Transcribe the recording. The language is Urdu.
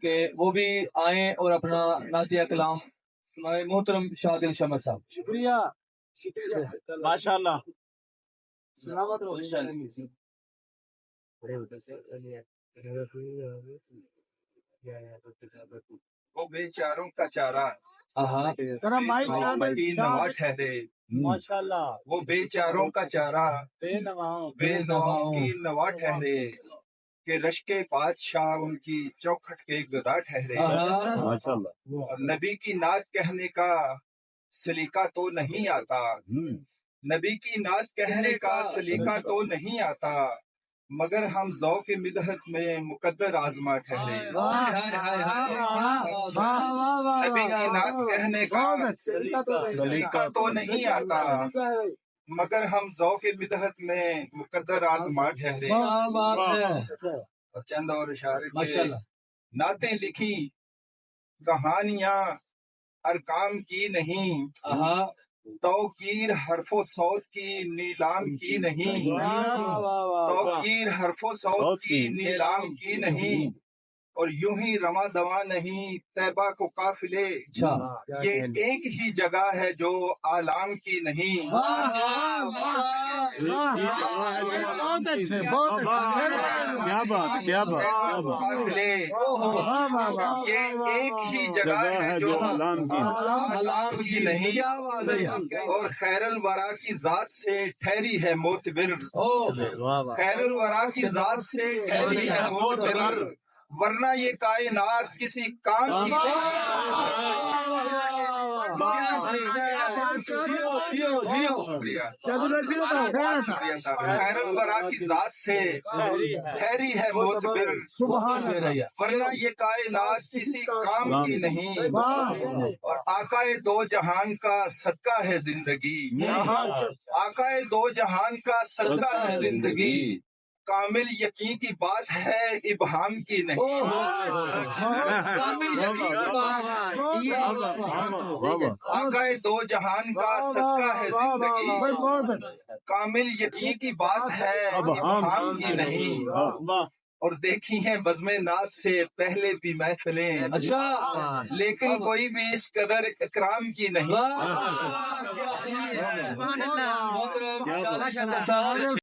کہ وہ بھی آئیں اور اپنا نعتیہ کلام سنائے. محترم شادل شمع صاحب. شکریہ ماشاء اللہ. وہ بے چاروں کا چارہ کی نوا ٹھہرے. ماشاء اللہ. وہ بے چاروں کا چارہ بے نواؤں کی نوا ٹھہرے. کہ رشک بادشاہ ان کی چوکھٹ کے گدا ٹھہرے. اور نبی کی نعت کہنے کا سلیقہ تو نہیں آتا. نبی کی نعت کہنے کا سلیقہ تو نہیں آتا. مگر ہم ذوق مدحت میں مقدر آزما ٹھہرے. نبی کی نعت کہنے کا سلیقہ تو نہیں آتا. مگر ہم ذوق مدحت میں مقدر آزما ٹھہرے. اور چند اور اشارے کے نعتیں لکھی کہانیاں ارکام کی نہیں. توقیر حرف و صوت کی نیلام کی نہیں. توقیر حرف و صوت کی نیلام کی نہیں. اور یوں ہی رواں دواں نہیں طیبہ کو قافلے. یہ ایک ہی جگہ ہے جو عالم کی نہیں. قافلے یہ ایک ہی جگہ ہے جو عالم کی نہیں. اور خیر الورا کی ذات سے ٹھہری ہے معتبر. خیر الورا کی ذات سے ٹھہری ہے معتبر. ورنہ یہ کائنات کسی کام کی خیر الورا کی ذات سے ٹھہری ہے معتبر. ورنہ یہ کائنات کسی کام کی نہیں. اور آقائے دو جہان کا صدقہ ہے زندگی. آقائے دو جہان کا صدقہ ہے زندگی. کامل یقین کی بات ہے ابہام کی نہیں. آقائے دو جہان کا صدقہ ہے زندگی. کامل یقین کی بات ہے ابہام کی نہیں. اور دیکھی ہیں بزم نعت سے پہلے بھی محفلیں. لیکن کوئی بھی اس قدر اکرام کی نہیں.